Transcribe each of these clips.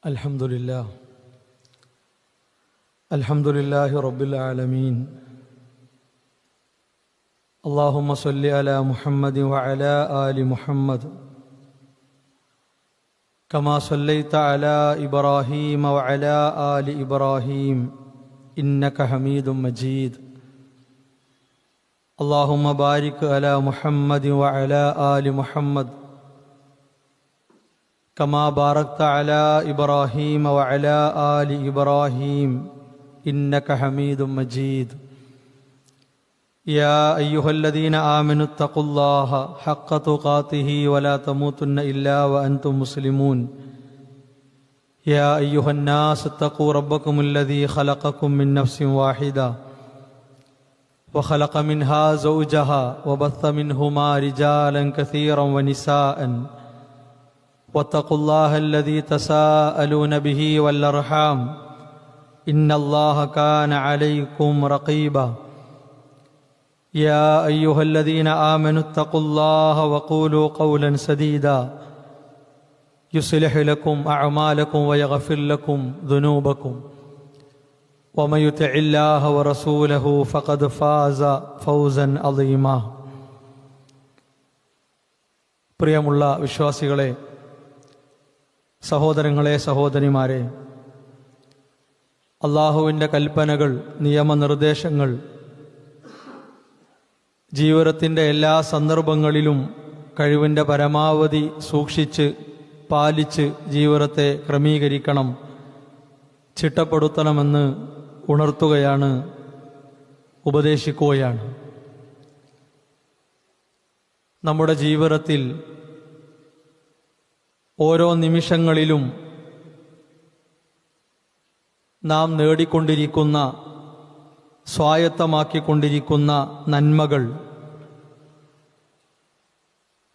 الحمد لله رب العالمين. اللهم صل على محمد وعلى آل محمد كما صليت على إبراهيم وعلى آل إبراهيم إنك حميد مجيد. اللهم بارك على محمد وعلى آل محمد كما باركت على إبراهيم وعلى آل إبراهيم إنك حميد مجيد. يا أيها الذين آمنوا اتقوا الله حق تقاته ولا تموتن إلا وأنتم مسلمون. يا أيها الناس اتقوا ربكم الذي خلقكم من نفس واحدة وخلق منها زوجها وبث منهما رجالا كثيرا ونساء واتقوا الله الذي تساءلون به والأرحام إن الله كان عليكم رقيبا. يا أيها الذين آمنوا اتقوا الله وقولوا قولا سديدا يصلح لكم أعمالكم ويغفر لكم ذنوبكم ومن يطع الله ورسوله فقد فاز فوزا عظيما. പ്രിയമുള്ള വിശ്വാസികളെ, സഹോദരങ്ങളെ, സഹോദരിമാരെ, അള്ളാഹുവിൻ്റെ കൽപ്പനകൾ, നിയമനിർദ്ദേശങ്ങൾ ജീവിതത്തിൻ്റെ എല്ലാ സന്ദർഭങ്ങളിലും കഴിവിൻ്റെ പരമാവധി സൂക്ഷിച്ച് പാലിച്ച് ജീവിതത്തെ ക്രമീകരിക്കണം, ചിട്ടപ്പെടുത്തണമെന്ന് ഉണർത്തുകയാണ്, ഉപദേശിക്കുകയാണ്. നമ്മുടെ ജീവിതത്തിൽ ഓരോ നിമിഷങ്ങളിലും നാം നേടിക്കൊണ്ടിരിക്കുന്ന, സ്വായത്തമാക്കിക്കൊണ്ടിരിക്കുന്ന നന്മകൾ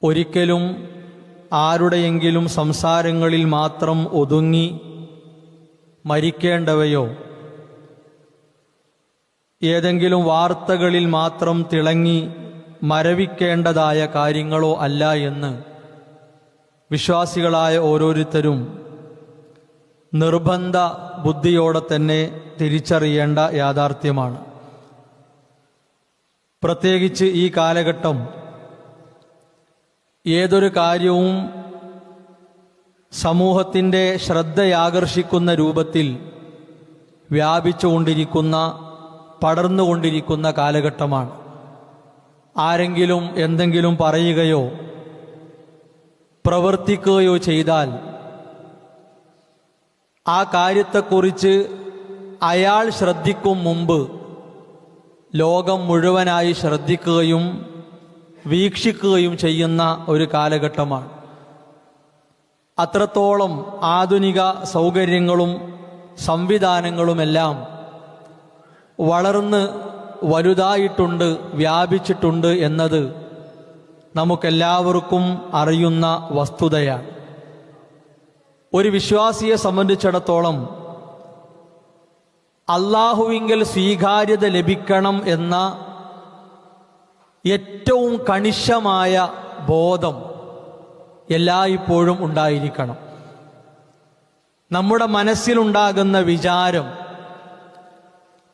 ഒരിക്കലും ആരുടെയെങ്കിലും സംസാരങ്ങളിൽ മാത്രം ഒതുങ്ങി മരിക്കേണ്ടവയോ ഏതെങ്കിലും വാർത്തകളിൽ മാത്രം തിളങ്ങി മരവിക്കേണ്ടതായ കാര്യങ്ങളോ അല്ല എന്ന് വിശ്വാസികളായ ഓരോരുത്തരും നിർബന്ധ ബുദ്ധിയോടെ തന്നെ തിരിച്ചറിയേണ്ട യാഥാർത്ഥ്യമാണ്. പ്രത്യേകിച്ച് ഈ കാലഘട്ടം ഏതൊരു കാര്യവും സമൂഹത്തിൻ്റെ ശ്രദ്ധയാകർഷിക്കുന്ന രൂപത്തിൽ വ്യാപിച്ചുകൊണ്ടിരിക്കുന്ന, പടർന്നുകൊണ്ടിരിക്കുന്ന കാലഘട്ടമാണ്. ആരെങ്കിലും എന്തെങ്കിലും പറയുകയോ പ്രവർത്തിക്കുകയോ ചെയ്താൽ ആ കാര്യത്തെക്കുറിച്ച് അയാൾ ശ്രദ്ധിക്കും മുമ്പ് ലോകം മുഴുവനായി ശ്രദ്ധിക്കുകയും വീക്ഷിക്കുകയും ചെയ്യുന്ന ഒരു കാലഘട്ടമാണ്. അത്രത്തോളം ആധുനിക സൗകര്യങ്ങളും സംവിധാനങ്ങളുമെല്ലാം വളർന്ന് വലുതായിട്ടുണ്ട്, വ്യാപിച്ചിട്ടുണ്ട് എന്നത് നമുക്കെല്ലാവർക്കും അറിയുന്ന വസ്തുതയാണ്. ഒരു വിശ്വാസിയെ സംബന്ധിച്ചിടത്തോളം അല്ലാഹുവിങ്കൽ സ്വീകാര്യത ലഭിക്കണം എന്ന ഏറ്റവും കണിശമായ ബോധം എല്ലായ്പ്പോഴും ഉണ്ടായിരിക്കണം. നമ്മുടെ മനസ്സിലുണ്ടാകുന്ന വിചാരം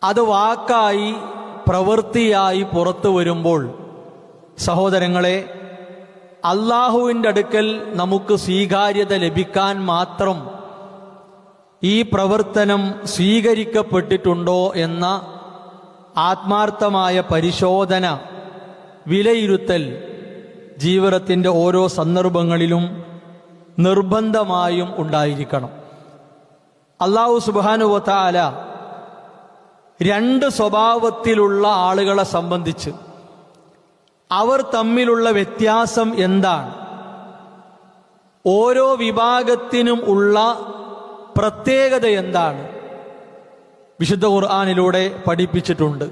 അത് വാക്കായി പ്രവൃത്തിയായി പുറത്തു വരുമ്പോൾ, സഹോദരങ്ങളെ, അല്ലാഹുവിൻ്റെ അടുക്കൽ നമുക്ക് സ്വീകാര്യത ലഭിക്കാൻ മാത്രം ഈ പ്രവർത്തനം സ്വീകരിക്കപ്പെട്ടിട്ടുണ്ടോ എന്ന ആത്മാർത്ഥമായ പരിശോധന, വിലയിരുത്തൽ ജീവിതത്തിൻ്റെ ഓരോ സന്ദർഭങ്ങളിലും നിർബന്ധമായും ഉണ്ടായിരിക്കണം. അല്ലാഹു സുബ്ഹാനഹു വ തആല രണ്ട് സ്വഭാവത്തിലുള്ള ആളുകളെ സംബന്ധിച്ച് അവർ തമ്മിലുള്ള വ്യത്യാസം എന്താണ്, ഓരോ വിഭാഗത്തിനും ഉള്ള പ്രത്യേകത എന്താണ്, വിശുദ്ധ ഖുർആനിലൂടെ പഠിപ്പിച്ചിട്ടുണ്ട്.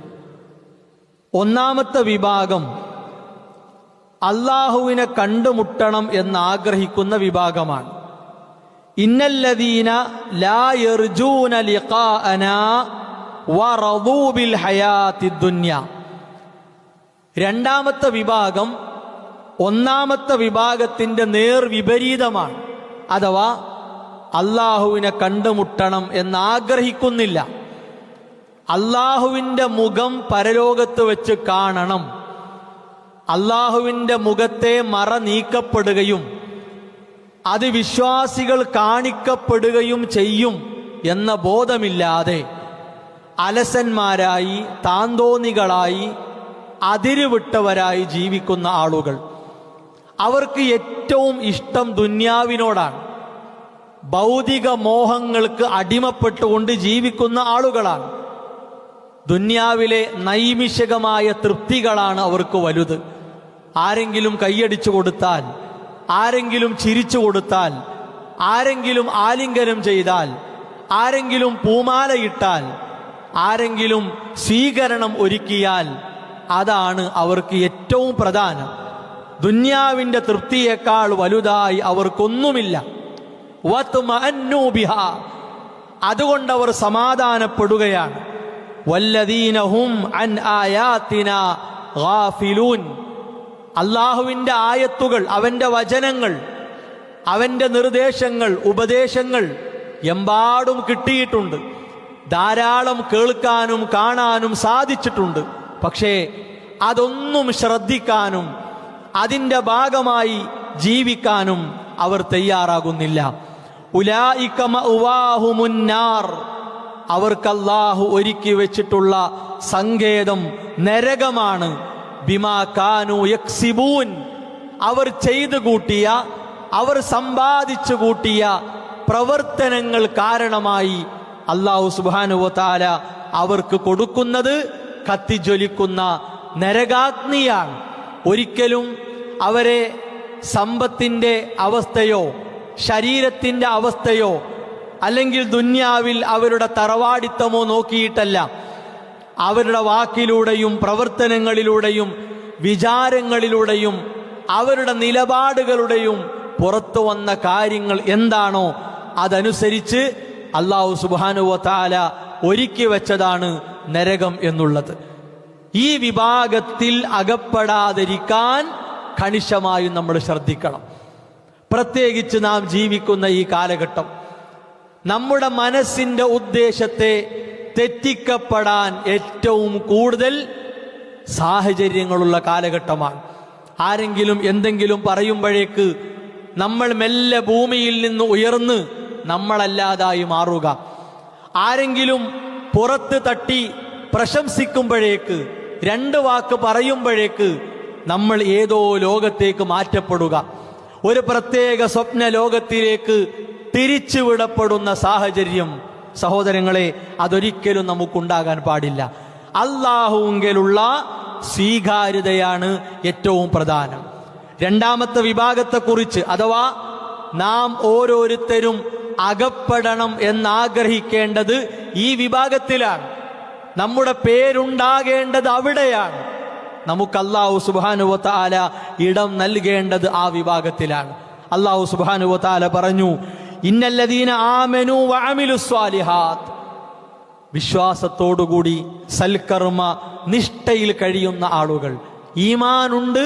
ഒന്നാമത്തെ വിഭാഗം അല്ലാഹുവിനെ കണ്ടുമുട്ടണം എന്നാഗ്രഹിക്കുന്ന വിഭാഗമാണ്. ഇന്നല്ലദീന ലാ യർജൂന ലിഖാഅനാ വറദൂ ബിൽ ഹയാത്തിദ് ദുനിയ. രണ്ടാമത്തെ വിഭാഗം ഒന്നാമത്തെ വിഭാഗത്തിന്റെ നേർ വിപരീതമാണ്. അഥവാ അള്ളാഹുവിനെ കണ്ടുമുട്ടണം എന്നാഗ്രഹിക്കുന്നില്ല. അള്ളാഹുവിൻ്റെ മുഖം പരലോകത്ത് വെച്ച് കാണണം, അള്ളാഹുവിൻ്റെ മുഖത്തെ മറ നീക്കപ്പെടുകയും അത് വിശ്വാസികൾ കാണിക്കപ്പെടുകയും ചെയ്യും എന്ന ബോധമില്ലാതെ അലസന്മാരായി, താന്തോന്നികളായി, അതിരുവിട്ടവരായി ജീവിക്കുന്ന ആളുകൾ, അവർക്ക് ഏറ്റവും ഇഷ്ടം ദുന്യാവിനോടാണ്, ഭൗതിക മോഹങ്ങൾക്ക് അടിമപ്പെട്ടുകൊണ്ട് ജീവിക്കുന്ന ആളുകളാണ്. ദുന്യാവിലെ നൈമിഷികമായ തൃപ്തികളാണ് അവർക്ക് വലുത്. ആരെങ്കിലും കൈയടിച്ചു കൊടുത്താൽ, ആരെങ്കിലും ചിരിച്ചു കൊടുത്താൽ, ആരെങ്കിലും ആലിംഗനം ചെയ്താൽ, ആരെങ്കിലും പൂമാലയിട്ടാൽ, ആരെങ്കിലും സ്വീകരണം ഒരുക്കിയാൽ അതാണ് അവർക്ക് ഏറ്റവും പ്രധാനം. ദുന്യാവിൻ്റെ തൃപ്തിയേക്കാൾ വലുതായി അവർക്കൊന്നുമില്ല. വത്മഅന്നു ബിഹാ, അതുകൊണ്ടവർ സമാധാനപ്പെടുകയാണ്. വല്ലദീന ഹും അൻ ആയാതിനാ ഗാഫിലൂൻ, അള്ളാഹുവിൻ്റെ ആയത്തുകൾ, അവൻ്റെ വചനങ്ങൾ, അവൻ്റെ നിർദ്ദേശങ്ങൾ, ഉപദേശങ്ങൾ എമ്പാടും കിട്ടിയിട്ടുണ്ട്, ധാരാളം കേൾക്കാനും കാണാനും സാധിച്ചിട്ടുണ്ട്. പക്ഷേ അതൊന്നും ശ്രദ്ധിക്കാനും അതിൻ്റെ ഭാഗമായി ജീവിക്കാനും അവർ തയ്യാറാകുന്നില്ല. ഉലൈക മഅവാഹുമുന്നാർ, അവർക്ക് അല്ലാഹു ഒരുക്കി വെച്ചിട്ടുള്ള സങ്കേതം നരകമാണ്. ബിമാ കാനൂ യക്സിബൂൻ, അവർ ചെയ്തു കൂട്ടിയ, അവർ സമ്പാദിച്ചു കൂട്ടിയ പ്രവർത്തനങ്ങൾ കാരണമായി അല്ലാഹു സുബ്ഹാനഹു വ തആല അവർക്ക് കൊടുക്കുന്നത് കത്തിജ്വലിക്കുന്ന നരകാഗ്നിയാണ്. ഒരിക്കലും അവരെ സമ്പത്തിൻ്റെ അവസ്ഥയോ ശരീരത്തിൻ്റെ അവസ്ഥയോ അല്ലെങ്കിൽ ദുന്യാവിൽ അവരുടെ തറവാടിത്തമോ നോക്കിയിട്ടല്ല, അവരുടെ വാക്കിലൂടെയും പ്രവർത്തനങ്ങളിലൂടെയും വിചാരങ്ങളിലൂടെയും അവരുടെ നിലപാടുകളുടെയും പുറത്തു വന്ന കാര്യങ്ങൾ എന്താണോ അതനുസരിച്ച് അല്ലാഹു സുബ്ഹാനഹു വ തആല ഒരുക്കി വെച്ചതാണ് നരകം എന്നുള്ളത്. ഈ വിഭാഗത്തിൽ അകപ്പെടാതിരിക്കാൻ കണിശമായും നമ്മൾ ശ്രദ്ധിക്കണം. പ്രത്യേകിച്ച് നാം ജീവിക്കുന്ന ഈ കാലഘട്ടം നമ്മുടെ മനസ്സിൻ്റെ ഉദ്ദേശത്തെ തെറ്റിക്കപ്പെടാൻ ഏറ്റവും കൂടുതൽ സാഹചര്യങ്ങളുള്ള കാലഘട്ടമാണ്. ആരെങ്കിലും എന്തെങ്കിലും പറയുമ്പോഴേക്ക് നമ്മൾ മെല്ലെ ഭൂമിയിൽ നിന്ന് ഉയർന്ന് നമ്മളല്ലാതായി മാറുക. ആരെങ്കിലും പുറത്ത് തട്ടി പ്രശംസിക്കുമ്പോഴേക്ക്, രണ്ട് വാക്ക് പറയുമ്പോഴേക്ക് നമ്മൾ ഏതോ ലോകത്തേക്ക് മാറ്റപ്പെടുക, ഒരു പ്രത്യേക സ്വപ്ന ലോകത്തിലേക്ക് തിരിച്ചുവിടപ്പെടുന്ന സാഹചര്യം, സഹോദരങ്ങളെ, അതൊരിക്കലും നമുക്കുണ്ടാകാൻ പാടില്ല. അല്ലാഹുവിലുള്ള സ്വീകാര്യതയാണ് ഏറ്റവും പ്രധാനം. രണ്ടാമത്തെ വിഭാഗത്തെക്കുറിച്ച്, അഥവാ നാം ഓരോരുത്തരും അകപ്പെടണം എന്നാഗ്രഹിക്കേണ്ടത് ഈ വിഭാഗത്തിലാണ്. നമ്മുടെ പേരുണ്ടാകേണ്ടത് അവിടെയാണ്. നമുക്ക് അല്ലാഹു സുബ്ഹാനഹു വ തആല ഇടം നൽകേണ്ടത് ആ വിഭാഗത്തിലാണ്. അല്ലാഹു സുബ്ഹാനഹു വ തആല പറഞ്ഞു, ഇന്നല്ലദീന ആമനൂ വഅമിലുസ്സാലിഹാത്ത്, വിശ്വാസത്തോടുകൂടി സൽക്കർമ്മ നിഷ്ഠയിൽ കഴിയുന്ന ആളുകൾ, ഈമാനുണ്ട്,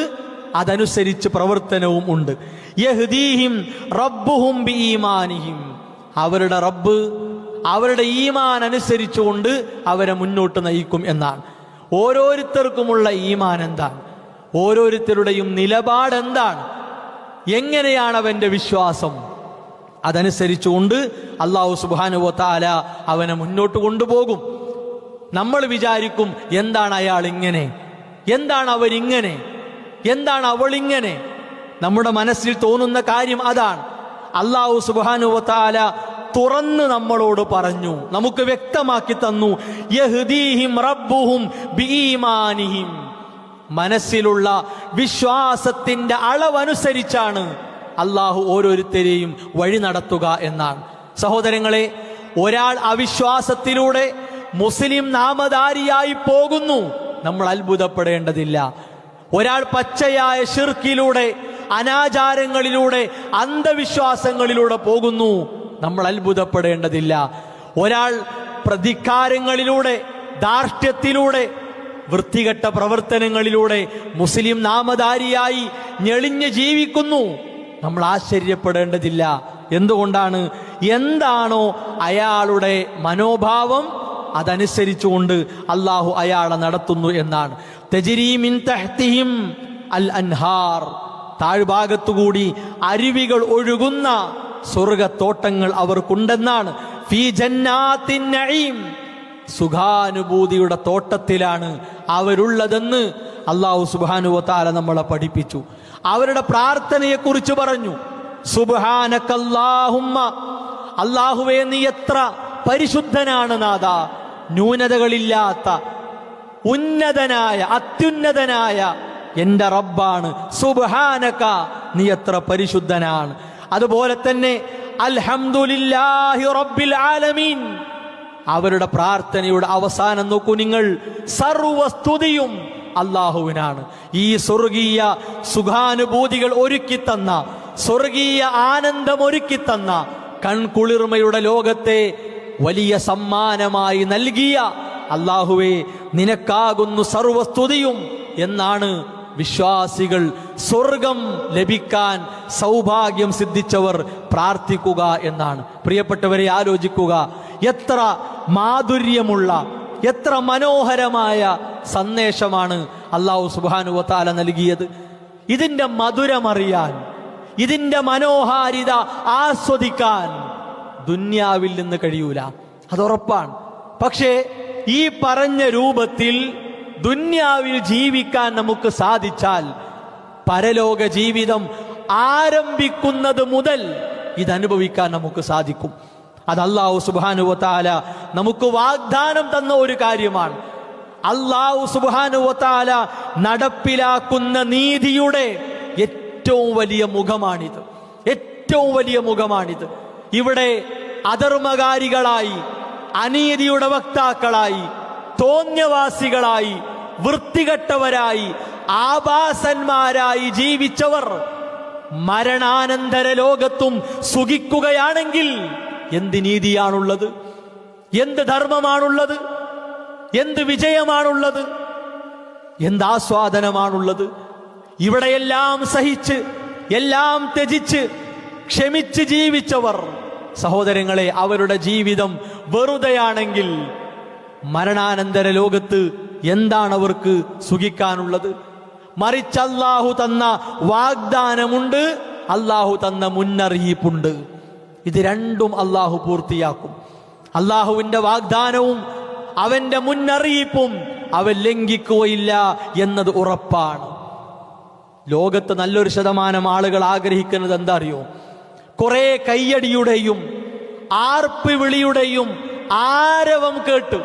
അതനുസരിച്ച് പ്രവർത്തനവും ഉണ്ട്. യഹ്ദീഹിം റബ്ബുഹും ബിഈമാനിഹിം, അവരുടെ റബ്ബ് അവരുടെ ഈമാൻ അനുസരിച്ചുകൊണ്ട് അവരെ മുന്നോട്ട് നയിക്കും എന്നാണ്. ഓരോരുത്തർക്കുമുള്ള ഈമാൻ എന്താണ്, ഓരോരുത്തരുടെയും നിലപാട് എന്താണ്, എങ്ങനെയാണ് അവൻ്റെ വിശ്വാസം, അതനുസരിച്ചുകൊണ്ട് അല്ലാഹു സുബ്ഹാനഹു വ തആല അവനെ മുന്നോട്ട് കൊണ്ടുപോകും. നമ്മൾ വിചാരിക്കും, എന്താണ് അയാൾ ഇങ്ങനെ, എന്താണ് അവരിങ്ങനെ, എന്താണ് അവളിങ്ങനെ. നമ്മുടെ മനസ്സിൽ തോന്നുന്ന കാര്യം അതാണ്. അല്ലാഹു സുബ്ഹാനഹു വ തആല തുറന്ന് നമ്മളോട് പറഞ്ഞു, നമുക്ക് വ്യക്തമാക്കി തന്നു. യഹ്ദീഹിം റബ്ബുഹും ബിഈമാനിഹിം, മനസ്സിലുള്ള വിശ്വാസത്തിന്റെ അളവനുസരിച്ചാണ് അല്ലാഹു ഓരോരുത്തരെയും വഴി നടത്തുക എന്നാണ്. സഹോദരങ്ങളെ, ഒരാൾ അവിശ്വാസത്തിലൂടെ മുസ്ലിം നാമധാരിയായി പോകുന്നു, നമ്മൾ അത്ഭുതപ്പെടേണ്ടതില്ല. ഒരാൾ പച്ചയായ ശിർക്കിലൂടെ, അനാചാരങ്ങളിലൂടെ, അന്ധവിശ്വാസങ്ങളിലൂടെ പോകുന്നു, നമ്മൾ അത്ഭുതപ്പെടേണ്ടതില്ല. ഒരാൾ പ്രതികാരങ്ങളിലൂടെ, ധാർഷ്ട്യത്തിലൂടെ, വൃത്തികെട്ട പ്രവർത്തനങ്ങളിലൂടെ മുസ്ലിം നാമധാരിയായി ഞെളിഞ്ഞ് ജീവിക്കുന്നു, നമ്മൾ ആശ്ചര്യപ്പെടേണ്ടതില്ല. എന്തുകൊണ്ടാണ്? എന്താണോ അയാളുടെ മനോഭാവം അതനുസരിച്ചുകൊണ്ട് അള്ളാഹു അയാളെ നടത്തുന്നു എന്നാണ്. തജ്രീ മിൻ തഹ്തിഹിം അൽ അൻഹാർ, താഴ്ഭാഗത്തുകൂടി അരുവികൾ ഒഴുകുന്ന സ്വർഗത്തോട്ടങ്ങൾ അവർക്കുണ്ടെന്നാണ്. ഫീ ജന്നാത്തിൻ നഈം, സുഖാനുഭൂതിയുടെ തോട്ടത്തിലാണ് അവരുള്ളതെന്ന് അല്ലാഹു സുബ്ഹാനഹു വ തആല നമ്മളെ പഠിപ്പിച്ചു. അവരുടെ പ്രാർത്ഥനയെ കുറിച്ച് പറഞ്ഞു, സുബ്ഹാനകല്ലാഹുമ്മ, അല്ലാഹുവേ നീ എത്ര പരിശുദ്ധനാണ് നാഥ, ന്യൂനതകളില്ലാത്ത ഉന്നതനായ അത്യുന്നതനായ എന്റെ റബ്ബാണ്. സുബ്ഹാനക, നീ എത്ര പരിശുദ്ധനാണ്. അതുപോലെ തന്നെ അൽഹംദുലില്ലാഹി റബ്ബിൽ ആലമീൻ, അവരുടെ പ്രാർത്ഥനയുടെ അവസാനം നോക്കൂ നിങ്ങൾ, സർവസ്തുതിയും അല്ലാഹുവിനാണ്. ഈ സ്വർഗീയ സുഖാനുഭൂതികൾ ഒരുക്കിത്തന്ന, സ്വർഗീയ ആനന്ദം ഒരുക്കിത്തന്ന, കൺകുളിർമയുടെ ലോകത്തെ വലിയ സമ്മാനമായി നൽകിയ അല്ലാഹുവേ നിനക്കാകുന്നു സർവസ്തുതിയും എന്നാണ് വിശ്വാസികൾ സ്വർഗം ലഭിക്കാൻ സൗഭാഗ്യം സിദ്ധിച്ചവർ പ്രാർത്ഥിക്കുക എന്നാണ്. പ്രിയപ്പെട്ടവരെ, ആലോചിക്കുക, എത്ര മാധുര്യമുള്ള, എത്ര മനോഹരമായ സന്ദേശമാണ് അല്ലാഹു സുബ്ഹാനഹു വ തആല നൽകിയത്. ഇതിന്റെ മധുരമറിയാൻ, ഇതിന്റെ മനോഹാരിത ആസ്വദിക്കാൻ ദുന്യാവിൽ നിന്ന് കഴിയൂല, അതുറപ്പാണ്. പക്ഷേ ഈ പറഞ്ഞ രൂപത്തിൽ ദുന്യാവിൽ ജീവിക്കാൻ നമുക്ക് സാധിച്ചാൽ പരലോക ജീവിതം ആരംഭിക്കുന്നത് മുതൽ ഇതനുഭവിക്കാൻ നമുക്ക് സാധിക്കും. അത് അല്ലാഹു സുബ്ഹാനഹു വ തആല നമുക്ക് വാഗ്ദാനം തന്ന ഒരു കാര്യമാണ്. അല്ലാഹു സുബ്ഹാനഹു വ തആല നടപ്പിലാക്കുന്ന നീതിയുടെ ഏറ്റവും വലിയ മുഖമാണിത്, ഏറ്റവും വലിയ മുഖമാണിത്. ഇവിടെ അധർമ്മകാരികളായി, അനീതിയുടെ വക്താക്കളായി, തോന്യവാസികളായി, വൃത്തികെട്ടവരായി, ആഭാസന്മാരായി ജീവിച്ചവർ മരണാനന്തര ലോകത്തും സുഖിക്കുകയാണെങ്കിൽ എന്ത് നീതിയാണുള്ളത്, എന്ത് ധർമ്മമാണുള്ളത്, എന്ത് വിജയമാണുള്ളത്, എന്ത് ആസ്വാദനമാണുള്ളത്? ഇവിടെയെല്ലാം സഹിച്ച്, എല്ലാം ത്യജിച്ച്, ക്ഷമിച്ച് ജീവിച്ചവർ, സഹോദരങ്ങളെ, അവരുടെ ജീവിതം വെറുതെയാണെങ്കിൽ മരണാനന്തര ലോകത്ത് എന്താണ് അവർക്ക് സുഖിക്കാനുള്ളത്? മറിച്ച് അല്ലാഹു തന്ന വാഗ്ദാനമുണ്ട്, അല്ലാഹു തന്ന മുന്നറിയിപ്പുണ്ട്. ഇത് രണ്ടും അല്ലാഹു പൂർത്തിയാക്കും. അല്ലാഹുവിന്റെ വാഗ്ദാനവും അവന്റെ മുന്നറിയിപ്പും അവൻ ലംഘിക്കുകയില്ല എന്നത് ഉറപ്പാണ്. ലോകത്ത് നല്ലൊരു ശതമാനം ആളുകൾ ആഗ്രഹിക്കുന്നത് എന്താ അറിയോ? കുറെ കയ്യടിയുടെയും ആർപ്പ് വിളിയുടെയും ആരവം കേട്ട്,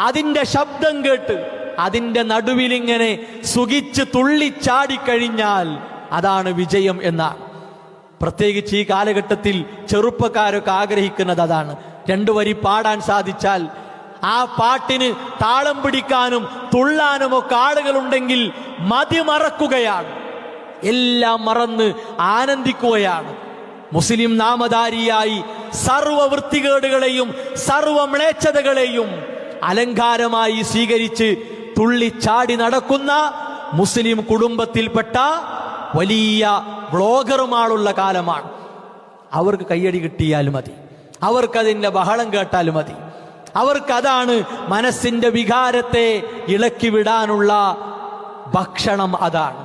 അതിന്റെ ശബ്ദം കേട്ട്, അതിന്റെ നടുവിലിങ്ങനെ സുഖിച്ച് തുള്ളിച്ചാടിക്കഴിഞ്ഞാൽ അതാണ് വിജയം എന്നാണ്. പ്രത്യേകിച്ച് ഈ കാലഘട്ടത്തിൽ ചെറുപ്പക്കാരൊക്കെ ആഗ്രഹിക്കുന്നത് അതാണ്. രണ്ടു വരി പാടാൻ സാധിച്ചാൽ, ആ പാട്ടിന് താളം പിടിക്കാനും തുള്ളാനും ഒക്കെ ആളുകളുണ്ടെങ്കിൽ മതിമറക്കുകയാണ്, എല്ലാം മറന്ന് ആനന്ദിക്കുകയാണ്. മുസ്ലിം നാമധാരിയായി സർവ വൃത്തികേടുകളെയും സർവ മ്ലേച്ഛതകളെയും അലങ്കാരമായി സ്വീകരിച്ച് തുള്ളിച്ചാടി നടക്കുന്ന മുസ്ലിം കുടുംബത്തിൽപ്പെട്ട വലിയ വ്ളോഗർമാരുള്ള കാലമാണ്. അവർക്ക് കയ്യടി കിട്ടിയാലും മതി, അവർക്കതിൻ്റെ ബഹളം കേട്ടാലും മതി, അവർക്കതാണ് മനസ്സിന്റെ വികാരത്തെ ഇളക്കി വിടാനുള്ള ഭക്ഷണം, അതാണ്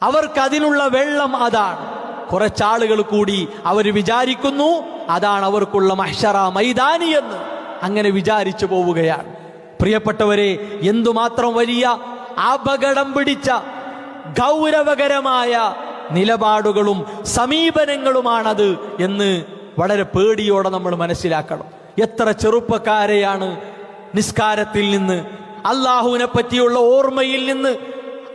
അവർക്കതിനുള്ള വെള്ളം, അതാണ്. കുറച്ചാളുകൾ കൂടി അവർ വിചാരിക്കുന്നു അതാണ് അവർക്കുള്ള മഹ്ശറ മൈതാനി എന്ന്, അങ്ങനെ വിചാരിച്ചു പോവുകയാണ്. പ്രിയപ്പെട്ടവരെ, എന്തുമാത്രം വലിയ അപകടം പിടിച്ച ഗൗരവകരമായ നിലപാടുകളും സമീപനങ്ങളുമാണത് എന്ന് വളരെ പേടിയോടെ നമ്മൾ മനസ്സിലാക്കണം. എത്ര ചെറുപ്പക്കാരെയാണ് നിസ്കാരത്തിൽ നിന്ന്, അള്ളാഹുവിനെ പറ്റിയുള്ള ഓർമ്മയിൽ നിന്ന്,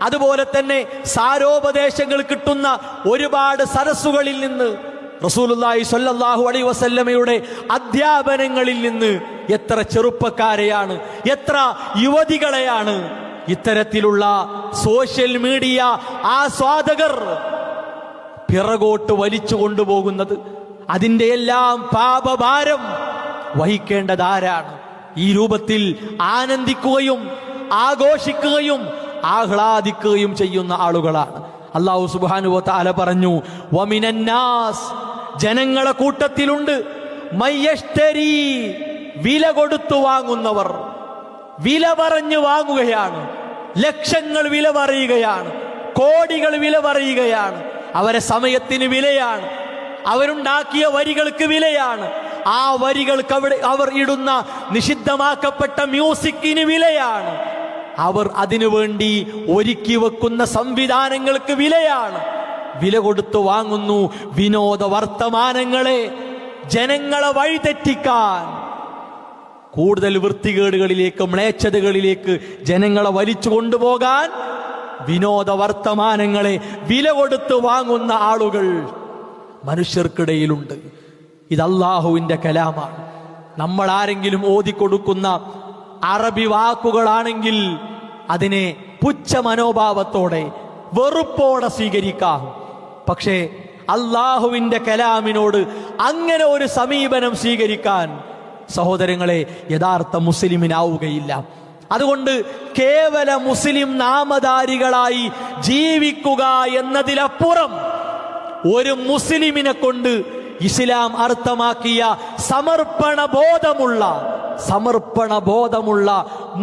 അതുപോലെ തന്നെ സാരോപദേശങ്ങൾ കിട്ടുന്ന ഒരുപാട് സരസ്സുകളിൽ നിന്ന്, റസൂലുള്ളാഹി സ്വല്ലല്ലാഹു അലൈഹി വസല്ലമയുടെ അധ്യാപനങ്ങളിൽ നിന്ന് എത്ര ചെറുപ്പക്കാരെയാണ്, എത്ര യുവതികളെയാണ് ഇത്തരത്തിലുള്ള സോഷ്യൽ മീഡിയ ആസ്വാദകർ പിറകോട്ട് വലിച്ചു കൊണ്ടുപോകുന്നത്? അതിൻ്റെ എല്ലാം പാപഭാരം വഹിക്കേണ്ടതാരാണ്? ഈ രൂപത്തിൽ ആനന്ദിക്കുകയും ആഘോഷിക്കുകയും ആഹ്ലാദിക്കുകയും ചെയ്യുന്ന ആളുകളാണ്. അല്ലാഹു സുബ്ഹാനഹു വ തആല പറഞ്ഞു, വമിനന്നാസ്, ജനങ്ങളെ കൂട്ടത്തിലുണ്ട്, മയ്യഷ്തരി, വില കൊടുത്തു വാങ്ങുന്നവർ. വില പറഞ്ഞു വാങ്ങുകയാണ്, ലക്ഷങ്ങൾ വില പറയുകയാണ്, കോടികൾ വില പറയുകയാണ്. അവരെ സമയത്തിന് വിലയാണ്, അവരുണ്ടാക്കിയ വരികൾക്ക് വിലയാണ്, ആ വരികൾക്ക് അവർ ഇടുന്ന നിഷിദ്ധമാക്കപ്പെട്ട മ്യൂസിക്കിന് വിലയാണ്, അവർ അതിനു വേണ്ടി ഒരുക്കി വെക്കുന്ന സംവിധാനങ്ങൾക്ക് വിലയാണ്. വില കൊടുത്തു വാങ്ങുന്നു വിനോദ വർത്തമാനങ്ങളെ, ജനങ്ങളെ വഴിതെറ്റിക്കാൻ, കൂടുതൽ വൃത്തികേടുകളിലേക്ക്, മ്ലേച്ഛതകളിലേക്ക് ജനങ്ങളെ വലിച്ചു കൊണ്ടുപോകാൻ വിനോദ വർത്തമാനങ്ങളെ വില കൊടുത്ത് വാങ്ങുന്ന ആളുകൾ മനുഷ്യർക്കിടയിലുണ്ട്. ഇത് അല്ലാഹുവിന്റെ കലാമാണ്. നമ്മൾ ആരെങ്കിലും ഓതിക്കൊടുക്കുന്ന അറബി വാക്കുകളാണെങ്കിൽ അതിനെ പുച്ഛ മനോഭാവത്തോടെ, വെറുപ്പോടെ സ്വീകരിക്കാം. പക്ഷേ അല്ലാഹുവിന്റെ കലാമിനോട് അങ്ങനെ ഒരു സമീപനം സ്വീകരിക്കാൻ സഹോദരങ്ങളെ യഥാർത്ഥ മുസ്ലിമിനാവുകയില്ല. അതുകൊണ്ട് കേവല മുസ്ലിം നാമധാരികളായി ജീവിക്കുക എന്നതിലപ്പുറം ഒരു മുസ്ലിമിനെ കൊണ്ട് ഇസ്ലാം അർത്ഥമാക്കിയ സമർപ്പണ ബോധമുള്ള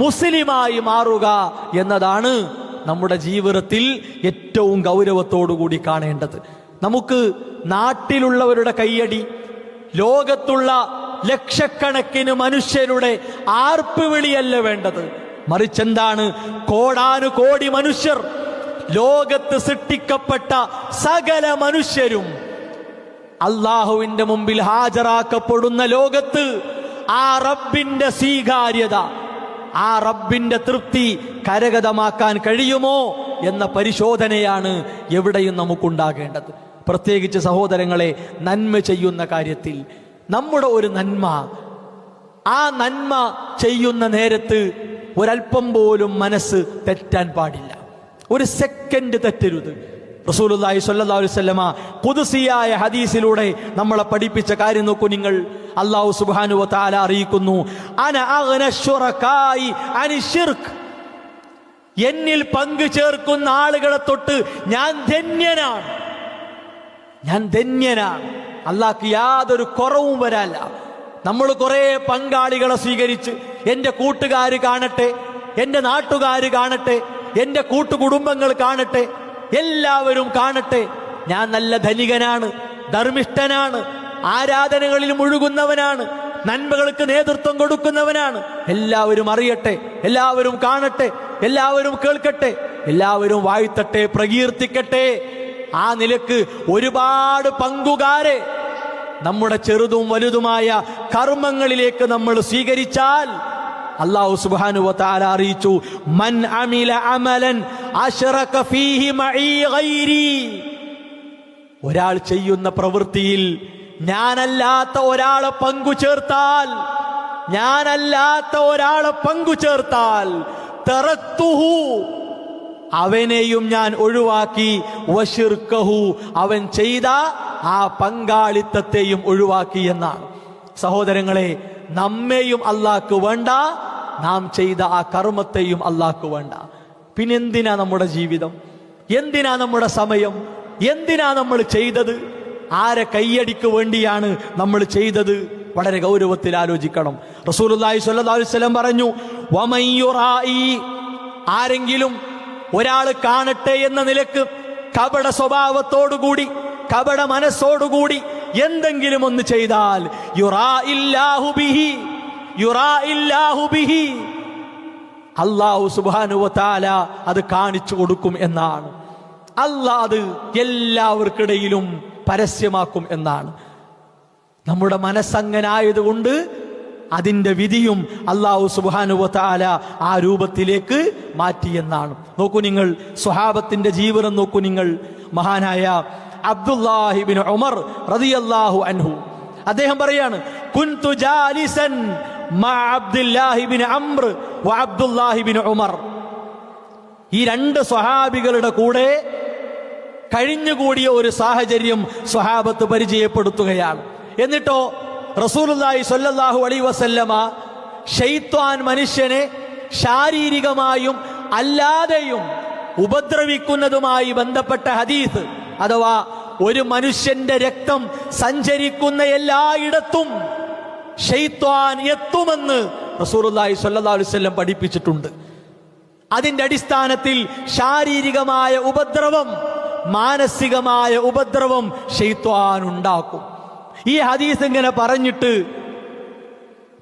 മുസ്ലിമായി മാറുക എന്നതാണ് നമ്മുടെ ജീവിതത്തിൽ ഏറ്റവും ഗൗരവത്തോടുകൂടി കാണേണ്ടത്. നമുക്ക് നാട്ടിലുള്ളവരുടെ കയ്യടി, ലോകത്തുള്ള ലക്ഷക്കണക്കിന് മനുഷ്യരുടെ ആർപ്പുവിളിയല്ല വേണ്ടത്. മറിച്ചെന്താണ്? കോടാനുകോടി മനുഷ്യർ, ലോകത്ത് സൃഷ്ടിക്കപ്പെട്ട സകല മനുഷ്യരും അല്ലാഹുവിന്റെ മുമ്പിൽ ഹാജരാക്കപ്പെടുന്ന ലോകത്ത് ആ റബ്ബിന്റെ സ്വീകാര്യത, ആ റബ്ബിന്റെ തൃപ്തി കരഗതമാക്കാൻ കഴിയുമോ എന്ന പരിശോധനയാണ് എവിടെയും നമുക്കുണ്ടാകേണ്ടത്. പ്രത്യേകിച്ച് സഹോദരങ്ങളെ, നന്മ ചെയ്യുന്ന കാര്യത്തിൽ നമ്മുടെ ഒരു നന്മ, ആ നന്മ ചെയ്യുന്ന നേരത്ത് ഒരല്പം പോലും മനസ്സ് തെറ്റാൻ പാടില്ല, ഒരു സെക്കൻഡ് തെറ്റരുത്. റസൂലുള്ളാഹി സ്വല്ലല്ലാഹു അലൈഹി വസല്ലമ ഖുദ്സിയായ ഹദീസിലൂടെ നമ്മളെ പഠിപ്പിച്ച കാര്യം നോക്കൂ നിങ്ങൾ. അല്ലാഹു സുബ്ഹാനഹു വ തആല അറിയിക്കുന്നു, അന അഗ്ന ശുറകായി അനി ശിർക്ക്, എന്നിൽ പങ്കു ചേർക്കുന്ന ആളുകളെ തൊട്ട് ഞാൻ ധന്യനാണ്. അല്ലാഹ്ക്ക് യാതൊരു കുറവും വരാല്ല. നമ്മൾ കുറെ പങ്കാളികളെ സ്വീകരിച്ച്, എൻ്റെ കൂട്ടുകാര് കാണട്ടെ, എൻ്റെ നാട്ടുകാര് കാണട്ടെ, എൻ്റെ കൂട്ടുകുടുംബങ്ങൾ കാണട്ടെ, എല്ലാവരും കാണട്ടെ, ഞാൻ നല്ല ധനികനാണ്, ധർമ്മിഷ്ഠനാണ്, ആരാധനകളിൽ മുഴുകുന്നവനാണ്, നന്മകൾക്ക് നേതൃത്വം കൊടുക്കുന്നവനാണ്, എല്ലാവരും അറിയട്ടെ, എല്ലാവരും കാണട്ടെ, എല്ലാവരും കേൾക്കട്ടെ, എല്ലാവരും വാഴ്ത്തട്ടെ, പ്രകീർത്തിക്കട്ടെ. ആ നിലക്ക് ഒരുപാട് പങ്കുകാരെ നമ്മുടെ ചെറുതും വലുതുമായ കർമ്മങ്ങളിലേക്ക് നമ്മൾ സ്വീകരിച്ചാൽ അല്ലാഹു സുബ്ഹാനഹു വ തആല അറിയിച്ചു, മൻ അമില അമലൻ അശ്റക ഫീഹി മഈ ഗൈരി, ഒരാൾ ചെയ്യുന്ന പ്രവൃത്തിയിൽ ഞാനല്ലാത്ത ഒരാളെ പങ്കു ചേർത്താൽ തറക്തുഹു, അവനെയും ഞാൻ ഒഴിവാക്കി, വശിർക്കഹു, അവൻ ചെയ്ത ആ പങ്കാളിത്തത്തെയും ഒഴിവാക്കി എന്നാണ്. സഹോദരങ്ങളെ, നമ്മെയും അല്ലാഹ്ക്ക് വേണ്ട, നാം ചെയ്ത ആ കർമ്മത്തെയും അല്ലാഹ്ക്ക് വേണ്ട. പിന്നെന്തിനാ നമ്മുടെ ജീവിതം? എന്തിനാ നമ്മുടെ സമയം? എന്തിനാ നമ്മൾ ചെയ്തത്? ആരെ കയ്യടിക്ക് വേണ്ടിയാണ് നമ്മൾ ചെയ്തത്? വളരെ ഗൗരവത്തിൽ ആലോചിക്കണം. റസൂലുള്ളാഹി സ്വല്ലല്ലാഹു അലൈഹി വസല്ലം പറഞ്ഞു, വമൻ യുറായി, ആരെങ്കിലും ഒരാൾ കാണട്ടെ എന്ന നിലക്ക് കപട സ്വഭാവത്തോടുകൂടി, കപട മനസ്സോടുകൂടി എന്തെങ്കിലും ഒന്ന് ചെയ്താൽ യുറാഇല്ലാഹു ബിഹി, അല്ലാഹു സുബ്ഹാനഹു വ തആല അത് കാണിച്ചു കൊടുക്കും എന്നാണ്. അല്ലാഹ് അത് എല്ലാവർക്കിടയിലും പരസ്യമാക്കും എന്നാണ്. നമ്മുടെ മനസ്സങ്ങനായതുകൊണ്ട് അതിന്റെ വിധിയും അല്ലാഹു സുബ്ഹാനഹു വ തആല ആ രൂപത്തിലേക്ക് മാറ്റിയെന്നാണ്. നോക്കൂ നിങ്ങൾ, സ്വഹാബത്തിന്റെ ജീവിതം നോക്കൂ നിങ്ങൾ. മഹാനായ അബ്ദുല്ലാഹി ഇബ്നു ഉമർ റളിയല്ലാഹു അൻഹു അദ്ദേഹം പറയാണ്, കുൻതു ജാലിസൻ മഅ അബ്ദുല്ലാഹി ഇബ്നു അംർ വ അബ്ദുല്ലാഹി ഇബ്നു ഉമർ. ഈ രണ്ട് സ്വഹാബികളുടെ കൂടെ കഴിഞ്ഞുകൂടിയ ഒരു സാഹചര്യം സ്വഹാബത്ത് പരിചയപ്പെടുത്തുകയാണ്. എന്നിട്ടോ റസൂലുള്ളാഹി സ്വല്ലല്ലാഹു അലൈഹി വസല്ലമ ശൈത്വാൻ മനുഷ്യനെ ശാരീരികമായും അല്ലാതെയും ഉപദ്രവിക്കുന്നതുമായി ബന്ധപ്പെട്ട ഹദീസ്, അഥവാ ഒരു മനുഷ്യന്റെ രക്തം സഞ്ചരിക്കുന്ന എല്ലായിടത്തും ശൈത്വാൻ എത്തുമെന്ന് റസൂലുള്ളാഹി സ്വല്ലല്ലാഹു അലൈഹി വസല്ലം പഠിപ്പിച്ചിട്ടുണ്ട്. അതിന്റെ അടിസ്ഥാനത്തിൽ ശാരീരികമായ ഉപദ്രവം, മാനസികമായ ഉപദ്രവം ശൈത്വാൻ ഉണ്ടാക്കും. ഈ ഹദീസ് ഇങ്ങനെ പറഞ്ഞിട്ട്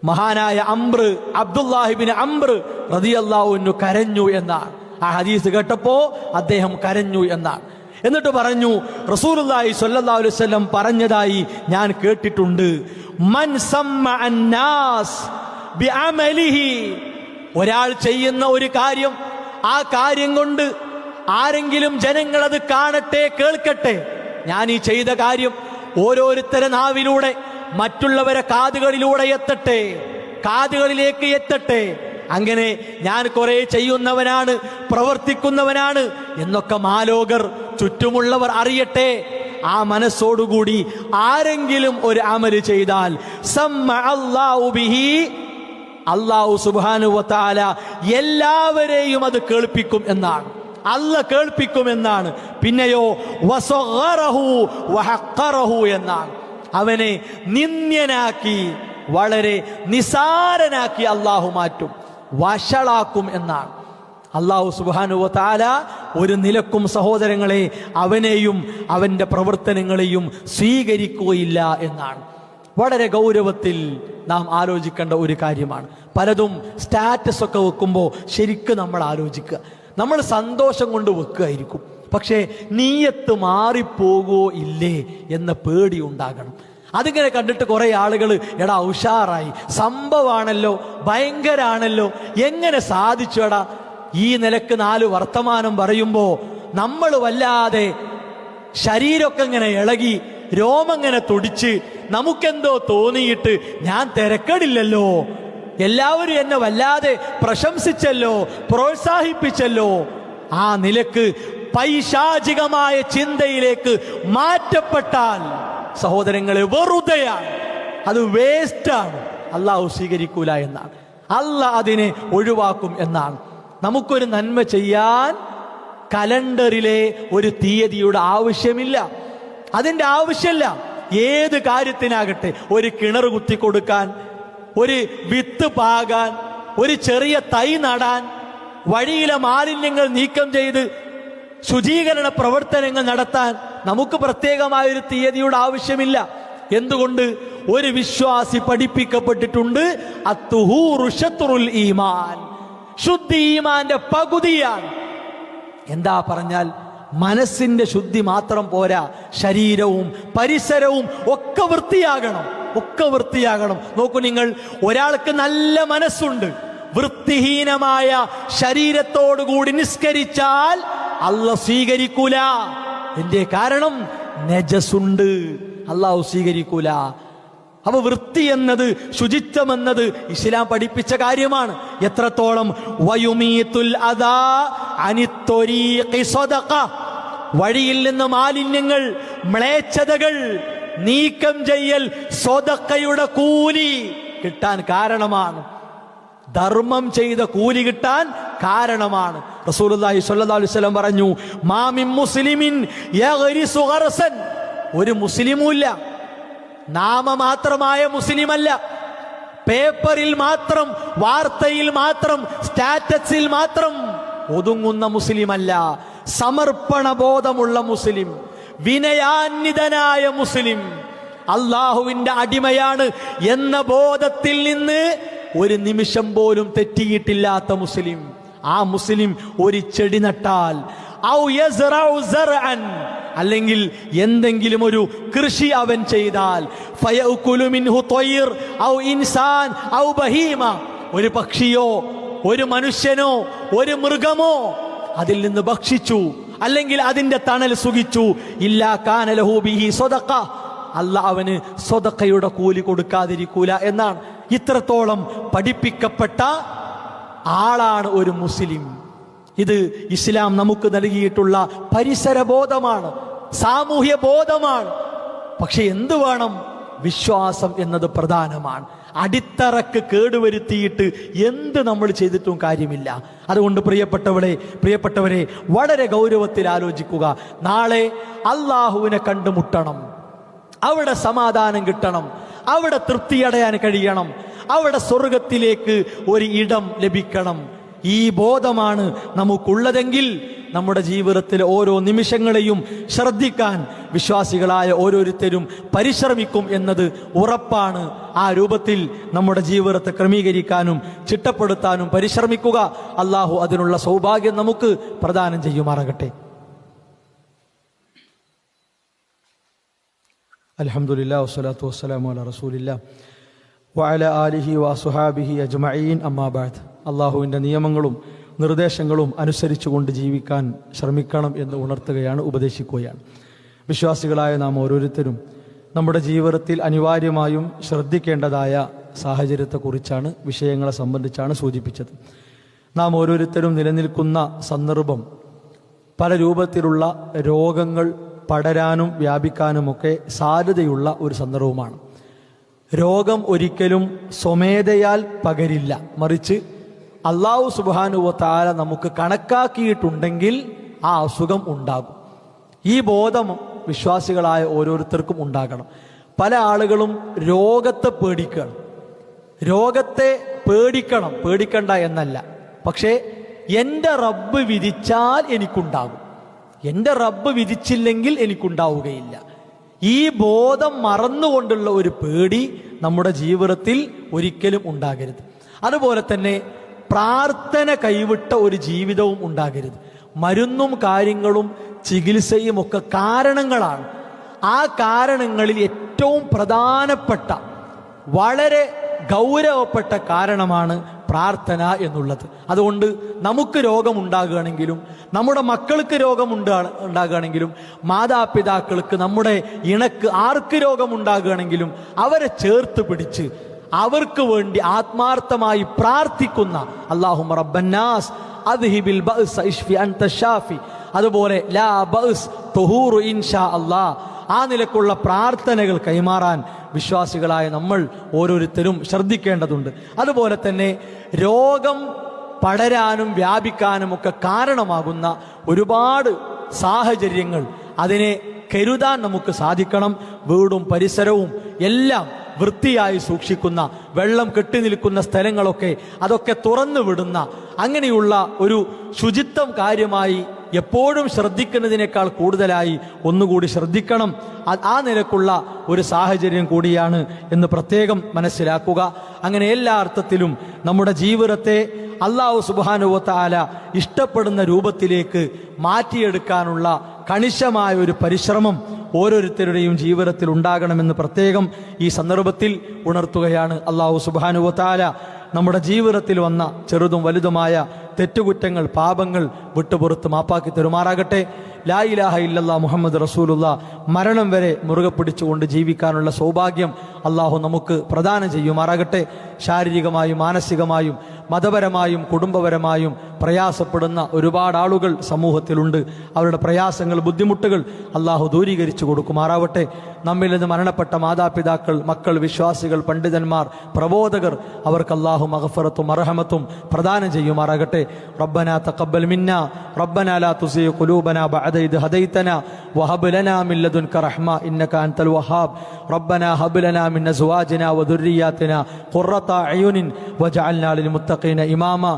മഹാനായ അബ്ദുല്ലാഹിബ്നു അംർ റളിയല്ലാഹു അൻഹു കരഞ്ഞു എന്നാണ്. ആ ഹദീസ് കേട്ടപ്പോ അദ്ദേഹം കരഞ്ഞു എന്നാണ്. എന്നിട്ട് പറഞ്ഞു, റസൂലുള്ളാഹി സ്വല്ലല്ലാഹു അലൈഹി വസല്ലം പറഞ്ഞതായി ഞാൻ കേട്ടിട്ടുണ്ട്, മൻ സമ്മഅ അന്നാസ് ബിഅമലിഹി, ഒരാൾ ചെയ്യുന്ന ഒരു കാര്യം, ആ കാര്യം കൊണ്ട് ആരെങ്കിലും ജനങ്ങൾ അത് കാണട്ടെ, കേൾക്കട്ടെ. ഞാൻ ഈ ചെയ്ത കാര്യം ഓരോരുത്തരെ നാവിലൂടെ, മറ്റുള്ളവരെ കാതുകളിലൂടെ എത്തട്ടെ, കാതുകളിലേക്ക് എത്തട്ടെ. അങ്ങനെ ഞാൻ കുറെ ചെയ്യുന്നവനാണ്, പ്രവർത്തിക്കുന്നവനാണ് എന്നൊക്കെ മാലോകർ, ചുറ്റുമുള്ളവർ അറിയട്ടെ. ആ മനസ്സോടുകൂടി ആരെങ്കിലും ഒരു അമല് ചെയ്താൽ സമ്മഅല്ലാഹു ബിഹി, അല്ലാഹു സുബ്ഹാനഹു വ തആല എല്ലാവരെയും അത് കേൾപ്പിക്കും എന്നാണ്. അല്ലാഹ് കേൾപ്പിക്കും എന്നാണ്. പിന്നെയോ വസഗറഹു വഹഖറഹു എന്നാണ്. അവനെ നിന്ദ്യനാക്കി, വളരെ നിസാരനാക്കി അല്ലാഹു മാറ്റും, വഷളാക്കും എന്നാണ്. അല്ലാഹു സുബ്ഹാനഹു വ തആല ഒരു നിലക്കും സഹോദരങ്ങളെ അവനെയും അവന്റെ പ്രവർത്തനങ്ങളെയും സ്വീകരിക്കുകയില്ല എന്നാണ്. വളരെ ഗൗരവത്തിൽ നാം ആലോചിക്കേണ്ട ഒരു കാര്യമാണ്. പലതും സ്റ്റാറ്റസ് ഒക്കെ വെക്കുമ്പോൾ ശരിക്കും നമ്മൾ ആലോചിക്കുക. നമ്മൾ സന്തോഷം കൊണ്ട് വെക്കുകയായിരിക്കും, പക്ഷേ നീയത്ത് മാറിപ്പോകുമോ ഇല്ലേ എന്ന പേടി ഉണ്ടാകണം. അതിങ്ങനെ കണ്ടിട്ട് കുറെ ആളുകൾ എടാ ഉഷാറായി, സംഭവമാണല്ലോ, ഭയങ്കരാണല്ലോ, എങ്ങനെ സാധിച്ചു എടാ, ഈ നിലക്ക് 4 വർത്തമാനം പറയുമ്പോ നമ്മൾ വല്ലാതെ ശരീരമൊക്കെ ഇങ്ങനെ ഇളകി, രോമങ്ങനെ തുടിച്ച് നമുക്കെന്തോ തോന്നിയിട്ട് ഞാൻ തിരക്കടില്ലല്ലോ, എല്ലാവരും എന്നെ വല്ലാതെ പ്രശംസിച്ചല്ലോ, പ്രോത്സാഹിപ്പിച്ചല്ലോ. ആ നിലക്ക് പൈശാചികമായ ചിന്തയിലേക്ക് മാറ്റപ്പെട്ടാൽ സഹോദരങ്ങളെ വെറുതെയാണ്, അത് വേസ്റ്റാണ്, അല്ലാഹു സ്വീകരിക്കൂല എന്നാണ്. അല്ലാഹ് അതിനെ ഒഴിവാക്കും എന്നാണ്. നമുക്കൊരു നന്മ ചെയ്യാൻ കലണ്ടറിലെ ഒരു തീയതിയുടെ ആവശ്യമില്ല, അതിന്റെ ആവശ്യമില്ല. ഏത് കാര്യത്തിനാകട്ടെ, ഒരു കിണർ കുത്തിക്കൊടുക്കാൻ, ഒരു വിത്ത് പാകാൻ, ഒരു ചെറിയ തൈ നടാൻ, വഴിയിലെ മാലിന്യങ്ങൾ നീക്കം ചെയ്ത് ശുചീകരണ പ്രവർത്തനങ്ങൾ നടത്താൻ നമുക്ക് പ്രത്യേകമായൊരു തീയതിയുടെ ആവശ്യമില്ല. എന്തുകൊണ്ട്? ഒരു വിശ്വാസി പഠിപ്പിക്കപ്പെട്ടിട്ടുണ്ട്, അത്തുഹൂറു ശത്റുൽ ഈമാൻ, ശുദ്ധി ഈമാന്റെ പകുതിയാണ്. എന്താ പറഞ്ഞാൽ മനസ്സിന്റെ ശുദ്ധി മാത്രം പോരാ, ശരീരവും പരിസരവും ഒക്കെ വൃത്തിയാകണം, ഒക്കെ വൃത്തിയാകണം. നോക്കൂ നിങ്ങൾ, ഒരാൾക്ക് നല്ല മനസ്സുണ്ട്, വൃത്തിഹീനമായ ശരീരത്തോടുകൂടി നിസ്കരിച്ചാൽ അല്ലാഹു സ്വീകരിക്കൂല. എന്റെ കാരണം നജസുണ്ട്, അല്ലാഹു സ്വീകരിക്കൂല. അപ്പൊ വൃത്തി എന്നത്, ശുചിത്വം എന്നത് ഇസ്ലാം പഠിപ്പിച്ച കാര്യമാണ്. എത്രത്തോളം വയുമീതുൽ അദാ അനിത്തൊരീഖി സദഖ, വഴിയിൽ നിന്ന് മാലിന്യങ്ങൾ, മ്ലേച്ഛതകൾ നീക്കം ചെയ്യൽ സ്വതക്കയുടെ കൂലി കിട്ടാൻ കാരണമാണ്, ധർമ്മം ചെയ്ത കൂലി കിട്ടാൻ കാരണമാണ്. റസൂലുള്ളാഹി സ്വല്ലല്ലാഹു അലൈഹി വസല്ലം പറഞ്ഞു, മാമിൻ മുസ്ലിമിൻ യഗ്രിസു ഗർസൻ, ഒരു മുസ്ലിമുമില്ല, നാമമാത്രമായ മുസ്ലിമല്ല, പേപ്പറിൽ മാത്രം, വാർത്തയിൽ മാത്രം, സ്റ്റാറ്റസിൽ മാത്രം ഒതുങ്ങുന്ന മുസ്ലിമല്ല, സമർപ്പണ ബോധമുള്ള മുസ്ലിം, വിനയാന്വിതനായ മുസ്ലിം, അള്ളാഹുവിന്റെ അടിമയാണ് എന്ന ബോധത്തിൽ നിന്ന് ഒരു നിമിഷം പോലും തെറ്റിയിട്ടില്ലാത്ത മുസ്ലിം. ആ മുസ്ലിം ഒരു ചെടി നട്ടാൽ, ഔ യസ്റഉ സർഅൻ, അല്ലെങ്കിൽ എന്തെങ്കിലും ഒരു കൃഷി അവൻ ചെയ്താൽ, ഫയഅകുലു മിൻഹു ത്വയ്ർ ഔ ഇൻസാൻ ഔ ബഹീമ, ഒരു പക്ഷിയോ ഒരു മനുഷ്യനോ ഒരു മൃഗമോ അതിൽ നിന്ന് ഭക്ഷിച്ചു, അല്ലെങ്കിൽ അതിന്റെ തണൽ സുഖിച്ചു, ഇല്ലാ കാന ലഹു ബിഹി സദഖ, അല്ലാഹ് അവന് സദഖയുടെ കൂലി കൊടുക്കാതിരിക്കൂല എന്നാണ്. ഇത്രത്തോളം പഠിപ്പിക്കപ്പെട്ട ആളാണ് ഒരു മുസ്ലിം. ഇത് ഇസ്ലാം നമുക്ക് നൽകിയിട്ടുള്ള പരിസര ബോധമാണ്, സാമൂഹ്യ ബോധമാണ്. പക്ഷെ എന്തു വേണം? വിശ്വാസം എന്നത് പ്രധാനമാണ്. അടിത്തറക്ക് കേടുവരുത്തിയിട്ട് എന്ത് നമ്മൾ ചെയ്തിട്ടും കാര്യമില്ല. അതുകൊണ്ട് പ്രിയപ്പെട്ടവരെ വളരെ ഗൗരവത്തിൽ ആലോചിക്കുക. നാളെ അള്ളാഹുവിനെ കണ്ടുമുട്ടണം, അവിടെ സമാധാനം കിട്ടണം, അവിടെ തൃപ്തിയടയാൻ കഴിയണം, അവിടെ സ്വർഗത്തിലേക്ക് ഒരു ഇടം ലഭിക്കണം. ഈ ബോധമാണ് നമുക്കുള്ളതെങ്കിൽ നമ്മുടെ ജീവിതത്തിലെ ഓരോ നിമിഷങ്ങളെയും ശ്രദ്ധിക്കാൻ വിശ്വാസികളായ ഓരോരുത്തരും പരിശ്രമിക്കും എന്നത് ഉറപ്പാണ്. ആ രൂപത്തിൽ നമ്മുടെ ജീവിതത്തെ ക്രമീകരിക്കാനും ചിട്ടപ്പെടുത്താനും പരിശ്രമിക്കുക. അള്ളാഹു അതിനുള്ള സൗഭാഗ്യം നമുക്ക് പ്രദാനം ചെയ്യുമാറാകട്ടെ. അൽഹംദുലില്ലാഹി വസ്സലാത്തു വസ്സലാമു അലാ റസൂലില്ലാഹ് വഅലാ ആലിഹി വസുഹാബിഹി അജ്മഈൻ. അമ്മാ ബഅദ്. അള്ളാഹുവിൻ്റെ നിയമങ്ങളും നിർദ്ദേശങ്ങളും അനുസരിച്ചുകൊണ്ട് ജീവിക്കാൻ ശ്രമിക്കണം എന്ന് ഉണർത്തുകയാണ്, ഉപദേശിക്കുകയാണ്. വിശ്വാസികളായ നാം ഓരോരുത്തരും നമ്മുടെ ജീവിതത്തിൽ അനിവാര്യമായും ശ്രദ്ധിക്കേണ്ടതായ സാഹചര്യത്തെക്കുറിച്ചാണ്, വിഷയങ്ങളെ സംബന്ധിച്ചാണ് സൂചിപ്പിച്ചത്. നാം ഓരോരുത്തരും നിലനിൽക്കുന്ന സന്ദർഭം പല രൂപത്തിലുള്ള രോഗങ്ങൾ പടരാനും വ്യാപിക്കാനുമൊക്കെ സാധ്യതയുള്ള ഒരു സന്ദർഭമാണ്. രോഗം ഒരിക്കലും സ്വമേധയാൽ പകരില്ല, മറിച്ച് അല്ലാഹു സുബ്ഹാനഹു വ തആല നമുക്ക് കണക്കാക്കിയിട്ടുണ്ടെങ്കിൽ ആ അസുഖം ഉണ്ടാകും. ഈ ബോധം വിശ്വാസികളായ ഓരോരുത്തർക്കും ഉണ്ടാകണം. പല ആളുകളും രോഗത്തെ പേടിക്കണം. രോഗത്തെ പേടിക്കണ്ട എന്നല്ല, പക്ഷേ എൻ്റെ റബ്ബ് വിധിച്ചാൽ എനിക്കുണ്ടാകും, എൻ്റെ റബ്ബ് വിധിച്ചില്ലെങ്കിൽ എനിക്കുണ്ടാവുകയില്ല. ഈ ബോധം മറന്നുകൊണ്ടുള്ള ഒരു പേടി നമ്മുടെ ജീവിതത്തിൽ ഒരിക്കലും ഉണ്ടാകരുത്. അതുപോലെ തന്നെ പ്രാർത്ഥന കൈവിട്ട ഒരു ജീവിതവും ഉണ്ടാകരുത്. മരുന്നും കാര്യങ്ങളും ചികിത്സയും ഒക്കെ കാരണങ്ങളാണ്. ആ കാരണങ്ങളിൽ ഏറ്റവും പ്രധാനപ്പെട്ട വളരെ ഗൗരവപ്പെട്ട കാരണമാണ് പ്രാർത്ഥന എന്നുള്ളത്. അതുകൊണ്ട് നമുക്ക് രോഗമുണ്ടാകുകയാണെങ്കിലും, നമ്മുടെ മക്കൾക്ക് രോഗമുണ്ടാകുകയാണെങ്കിലും, മാതാപിതാക്കൾക്ക്, നമ്മുടെ ഇണക്ക് ആർക്ക് രോഗമുണ്ടാകുകയാണെങ്കിലും അവരെ ചേർത്ത് പിടിച്ച് അവർക്ക് വേണ്ടി ആത്മാർത്ഥമായി പ്രാർത്ഥിക്കുന്ന അല്ലാഹുമ്മ റബ്ബന്നാസ് അദ്ഹിബിൽ ബഅസ് ഇശ്ഫി അൻത ഷാഫി, അതുപോലെ ലാ ബഅസ് തുഹൂറു ഇൻഷാ അല്ലാഹ്, ആ നിലക്കുള്ള പ്രാർത്ഥനകൾ കൈമാറാൻ വിശ്വാസികളായ നമ്മൾ ഓരോരുത്തരും ശ്രദ്ധിക്കേണ്ടതുണ്ട്. അതുപോലെ തന്നെ രോഗം പടരാനും വ്യാപിക്കാനും ഒക്കെ കാരണമാകുന്ന ഒരുപാട് സാഹചര്യങ്ങൾ, അതിനെ കരുതാൻ നമുക്ക് സാധിക്കണം. വീടും പരിസരവും എല്ലാം വൃത്തിയായി സൂക്ഷിക്കുന്ന, വെള്ളം കെട്ടി നിൽക്കുന്ന സ്ഥലങ്ങളൊക്കെ അതൊക്കെ തുറന്നു വിടുന്ന, അങ്ങനെയുള്ള ഒരു ശുചിത്വം കാര്യമായി എപ്പോഴും ശ്രദ്ധിക്കുന്നതിനേക്കാൾ കൂടുതലായി ഒന്നുകൂടി ശ്രദ്ധിക്കണം. ആ നിലക്കുള്ള ഒരു സാഹചര്യം കൂടിയാണ് എന്ന് പ്രത്യേകം മനസ്സിലാക്കുക. അങ്ങനെ എല്ലാ അർത്ഥത്തിലും നമ്മുടെ ജീവിതത്തെ അല്ലാഹു സുബ്ഹാനഹു വ തആല ഇഷ്ടപ്പെടുന്ന രൂപത്തിലേക്ക് മാറ്റിയെടുക്കാനുള്ള കണിശമായ ഒരു പരിശ്രമം ഓരോരുത്തരുടെയും ജീവിതത്തിൽ ഉണ്ടാകണമെന്ന് പ്രത്യേകം ഈ സന്ദർഭത്തിൽ ഉണർത്തുകയാണ്. അല്ലാഹു സുബ്ഹാനഹു വ തആല നമ്മുടെ ജീവിതത്തിൽ വന്ന ചെറുതും വലുതുമായ തെറ്റുകുറ്റങ്ങൾ, പാപങ്ങൾ വിട്ടുപുറത്ത് മാപ്പാക്കി തരുമാറാകട്ടെ. ലാ ഇലാഹ ഇല്ലല്ലാഹ് മുഹമ്മദ് റസൂലുള്ളാഹ് മരണം വരെ മുറുകെ പിടിച്ചുകൊണ്ട് ജീവിക്കാനുള്ള സൗഭാഗ്യം അള്ളാഹു നമുക്ക് പ്രദാനം ചെയ്യുമാറാകട്ടെ. ശാരീരികമായും മാനസികമായും മതപരമായും കുടുംബപരമായും പ്രയാസപ്പെടുന്ന ഒരുപാട് ആളുകൾ സമൂഹത്തിലുണ്ട്. അവരുടെ പ്രയാസങ്ങൾ, ബുദ്ധിമുട്ടുകൾ അള്ളാഹു ദൂരീകരിച്ചു കൊടുക്കുമാറാവട്ടെ. നമ്മിൽ നിന്ന് മരണപ്പെട്ട മാതാപിതാക്കൾ, മക്കൾ, വിശ്വാസികൾ, പണ്ഡിതന്മാർ, പ്രബോധകർ, അവർക്ക് അള്ളാഹു മഗ്ഫിറത്തും മർഹമത്തും പ്രദാനം ചെയ്യുമാറാകട്ടെ. റബ്ബനാ തഖബ്ബൽ മിന്നാ റബ്ബനാ ലാ തുസിഗ് ഖുലൂബനാ ബഅദ ഇദ് ഹദൈതനാ വഹബ് ലനാ മിൻ ലദുൻക റഹ്മ ഇന്നക അൻതൽ വഹാബ് റബ്ബനാ ഹബ് ലനാ മിൻ അസ്വാജിനാ വദുർരിയാതിനാ ഖുർറത അയുനിൻ വജഅൽനാ ലിൽ മുത്തഖീന ഇമാമാ.